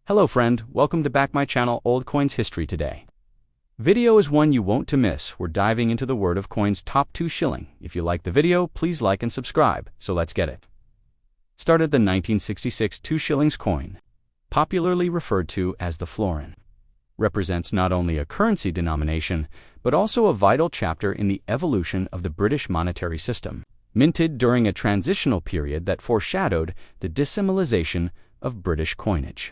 Hello friend, welcome to back my channel Old Coins History today. Video is one you won't to miss. We're diving into the world of coins top 2 shilling. If you like the video, please like and subscribe. So let's get it. Started the 1966 2 shillings coin, popularly referred to as the florin. Represents not only a currency denomination, but also a vital chapter in the evolution of the British monetary system, minted during a transitional period that foreshadowed the decimalisation of British coinage.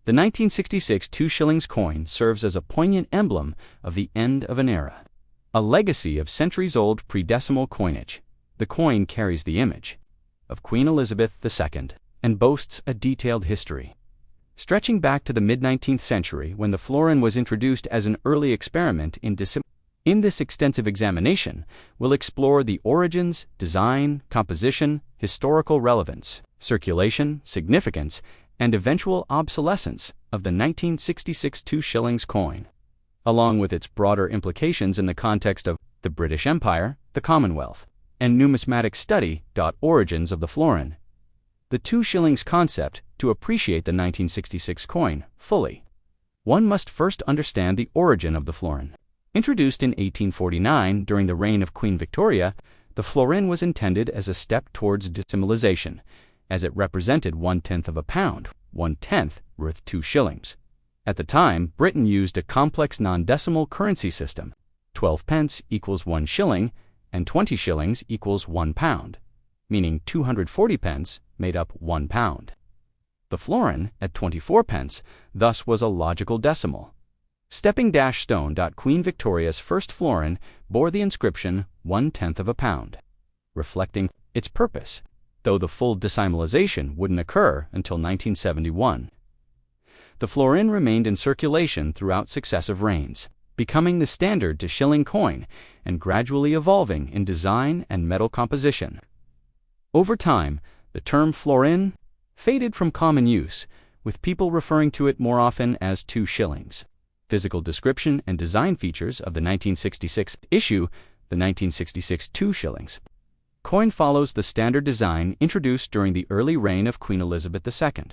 The 1966 2 shillings coin serves as a poignant emblem of the end of an era, a legacy of centuries-old pre-decimal coinage. The coin carries the image of Queen Elizabeth II and boasts a detailed history, stretching back to the mid-19th century when the florin was introduced as an early experiment in decimalisation. In this extensive examination, we'll explore the origins, design, composition, historical relevance, circulation, significance, and eventual obsolescence of the 1966 2 shillings coin, along with its broader implications in the context of the British Empire, the Commonwealth, and numismatic study. Origins of the florin. The 2 shillings concept. To appreciate the 1966 coin fully, one must first understand the origin of the florin. Introduced in 1849 during the reign of Queen Victoria, the florin was intended as a step towards decimalisation, as it represented 1/10 of a pound, 1/10 worth 2 shillings. At the time, Britain used a complex non-decimal currency system. 12 pence equals 1 shilling, and 20 shillings equals 1 pound, meaning 240 pence made up 1 pound. The florin, at 24 pence, thus was a logical decimal. Stepping-stone. Queen Victoria's first florin bore the inscription 1/10 of a pound, reflecting its purpose, though the full decimalisation wouldn't occur until 1971. The florin remained in circulation throughout successive reigns, becoming the standard 2 shilling coin and gradually evolving in design and metal composition. Over time, the term florin faded from common use, with people referring to it more often as 2 shillings. Physical description and design features of the 1966 issue. The 1966 2 shillings coin follows the standard design introduced during the early reign of Queen Elizabeth II.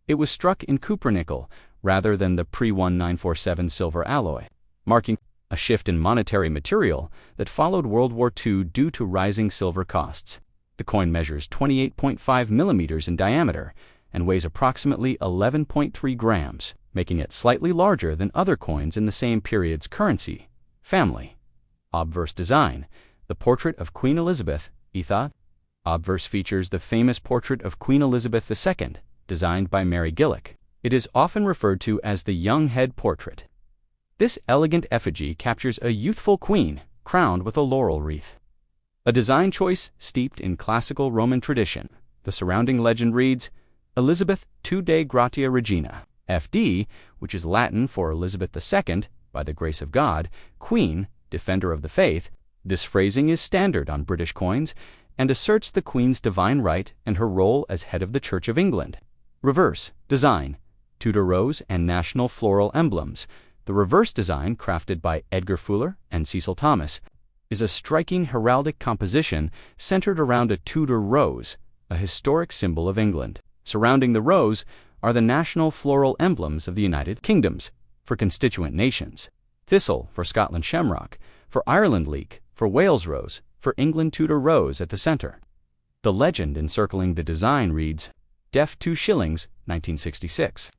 It was struck in cupronickel rather than the pre-1947 silver alloy, marking a shift in monetary material that followed World War II due to rising silver costs. The coin measures 28.5 millimeters in diameter and weighs approximately 11.3 grams, making it slightly larger than other coins in the same period's currency family. Obverse design. The portrait of Queen Elizabeth II. Obverse features the famous portrait of Queen Elizabeth II, designed by Mary Gillick. It is often referred to as the young head portrait. This elegant effigy captures a youthful queen crowned with a laurel wreath, a design choice steeped in classical Roman tradition. The surrounding legend reads, Elizabeth II de Gratia Regina, FD, which is Latin for Elizabeth II, by the grace of God, Queen, Defender of the Faith. This phrasing is standard on British coins and asserts the Queen's divine right and her role as head of the Church of England. Reverse design. Tudor rose and national floral emblems. The reverse design, crafted by Edgar Fuller and Cecil Thomas, is a striking heraldic composition centered around a Tudor rose, a historic symbol of England. Surrounding the rose are the national floral emblems of the United Kingdoms for constituent nations. Thistle for Scotland shamrock, for Ireland leek, for Wales rose, for England Tudor rose at the center. The legend encircling the design reads, Def 2 shillings, 1966,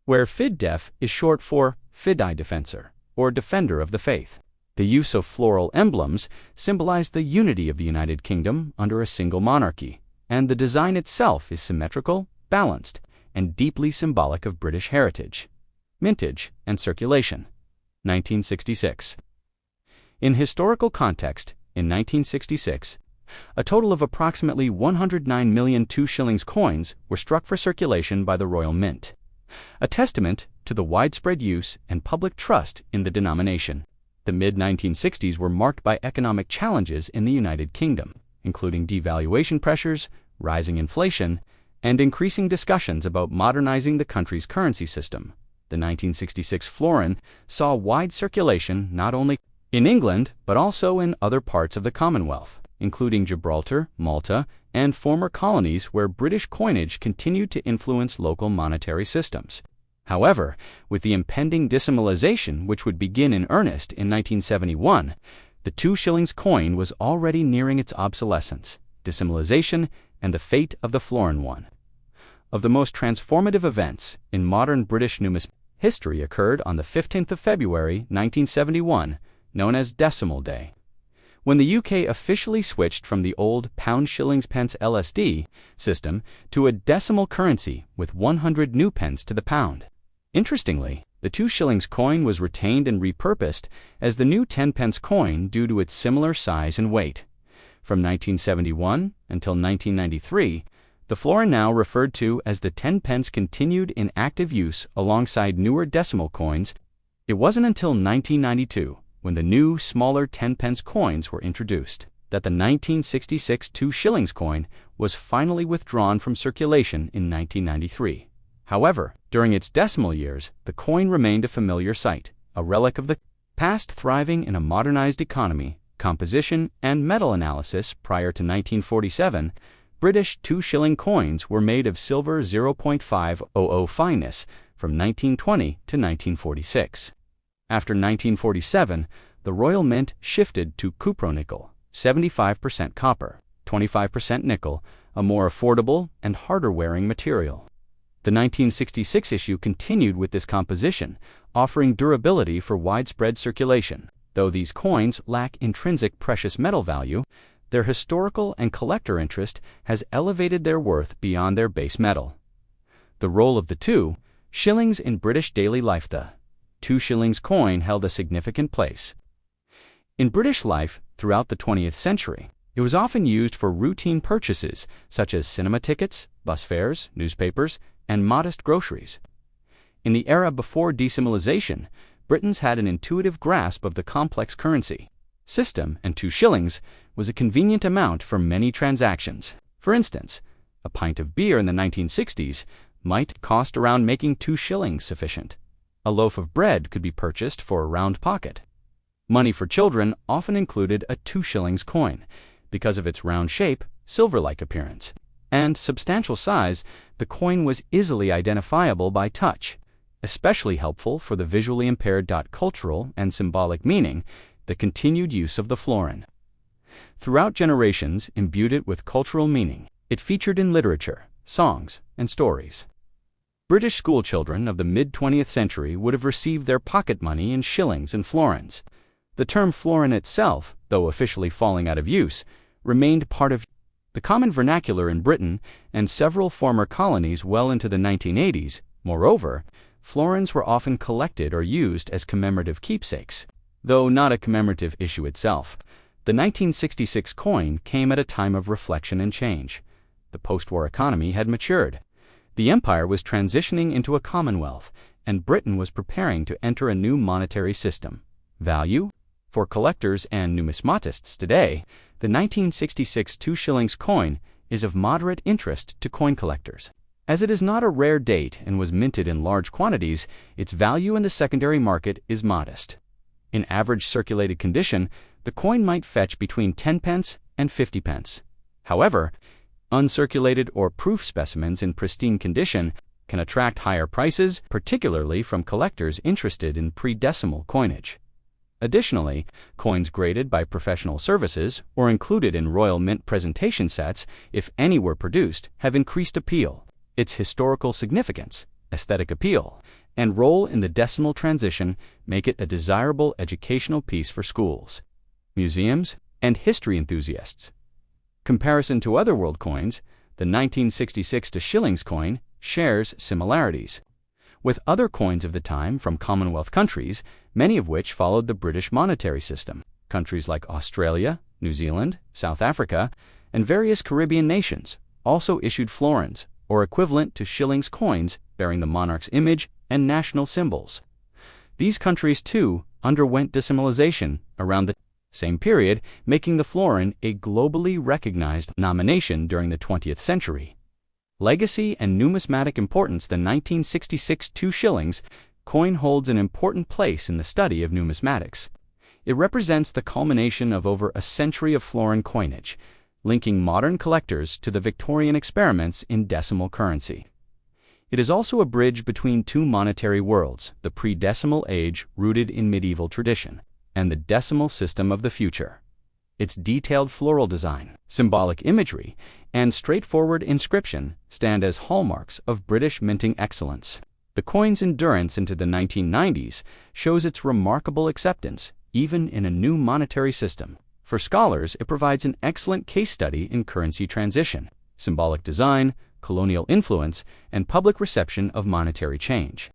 where Fid Def is short for Fidei Defensor, or Defender of the Faith. The use of floral emblems symbolized the unity of the United Kingdom under a single monarchy, and the design itself is symmetrical, balanced, and deeply symbolic of British heritage. Mintage and circulation. 1966. In historical context, in 1966, a total of approximately 109 million 2 shillings coins were struck for circulation by the Royal Mint, a testament to the widespread use and public trust in the denomination. The mid-1960s were marked by economic challenges in the United Kingdom, including devaluation pressures, rising inflation, and increasing discussions about modernizing the country's currency system. The 1966 florin saw wide circulation not only in England but also in other parts of the Commonwealth, including Gibraltar, Malta, and former colonies where British coinage continued to influence local monetary systems. However, with the impending decimalisation, which would begin in earnest in 1971, the 2 shillings coin was already nearing its obsolescence, decimalisation, and the fate of the florin one. Of the most transformative events in modern British numismatic history occurred on the 15th of February 1971, known as Decimal Day, when the UK officially switched from the old pound shillings pence LSD system to a decimal currency with 100 new pence to the pound. Interestingly, the 2 shillings coin was retained and repurposed as the new 10 pence coin due to its similar size and weight. From 1971 until 1993, the florin, now referred to as the 10 pence, continued in active use alongside newer decimal coins. It wasn't until 1992, when the new, smaller 10 pence coins were introduced, that the 1966 2 shillings coin was finally withdrawn from circulation in 1993. However, during its decimal years, the coin remained a familiar sight, a relic of the past, thriving in a modernized economy, composition, and metal analysis. Prior to 1947, British 2 shilling coins were made of silver 0.500 fineness from 1920 to 1946. After 1947, the Royal Mint shifted to cupronickel, 75% copper, 25% nickel, a more affordable and harder-wearing material. The 1966 issue continued with this composition, offering durability for widespread circulation. Though these coins lack intrinsic precious metal value, their historical and collector interest has elevated their worth beyond their base metal. The role of the 2 shillings in British daily life. The 2 shillings coin held a significant place in British life throughout the 20th century. It was often used for routine purchases such as cinema tickets, bus fares, newspapers, and modest groceries. In the era before decimalisation, Britons had an intuitive grasp of the complex currency system, and 2 shillings was a convenient amount for many transactions. For instance, a pint of beer in the 1960s might cost around, making 2 shillings sufficient. A loaf of bread could be purchased for a round pocket. Money for children often included a 2 shillings coin. Because of its round shape, silver-like appearance, and substantial size, the coin was easily identifiable by touch, especially helpful for the visually impaired. Cultural and symbolic meaning. The continued use of the florin throughout generations imbued it with cultural meaning. It featured in literature, songs, and stories. British schoolchildren of the mid-20th century would have received their pocket money in shillings and florins. The term florin itself, though officially falling out of use, remained part of the common vernacular in Britain and several former colonies well into the 1980s. Moreover, florins were often collected or used as commemorative keepsakes. Though not a commemorative issue itself, the 1966 coin came at a time of reflection and change. The post-war economy had matured. The empire was transitioning into a commonwealth, and Britain was preparing to enter a new monetary system. Value? For collectors and numismatists today, the 1966 2 shillings coin is of moderate interest to coin collectors. As it is not a rare date and was minted in large quantities, its value in the secondary market is modest. In average circulated condition, the coin might fetch between 10 pence and 50 pence. However, uncirculated or proof specimens in pristine condition can attract higher prices, particularly from collectors interested in pre-decimal coinage. Additionally, coins graded by professional services or included in Royal Mint presentation sets, if any were produced, have increased appeal. Its historical significance, aesthetic appeal, and role in the decimal transition make it a desirable educational piece for schools, museums, and history enthusiasts. Comparison to other world coins, the 1966 2 shillings coin shares similarities with other coins of the time from Commonwealth countries, many of which followed the British monetary system. Countries like Australia, New Zealand, South Africa, and various Caribbean nations also issued florins, or equivalent to shillings coins bearing the monarch's image and national symbols. These countries, too, underwent decimalisation around the same period, making the florin a globally recognized nomination during the 20th century. Legacy and numismatic importance. The 1966 2 shillings coin holds an important place in the study of numismatics. It represents the culmination of over a century of florin coinage, linking modern collectors to the Victorian experiments in decimal currency. It is also a bridge between two monetary worlds, the pre-decimal age rooted in medieval tradition, and the decimal system of the future. Its detailed floral design, symbolic imagery, and straightforward inscription stand as hallmarks of British minting excellence. The coin's endurance into the 1990s shows its remarkable acceptance, even in a new monetary system. For scholars, it provides an excellent case study in currency transition, symbolic design, colonial influence, and public reception of monetary change.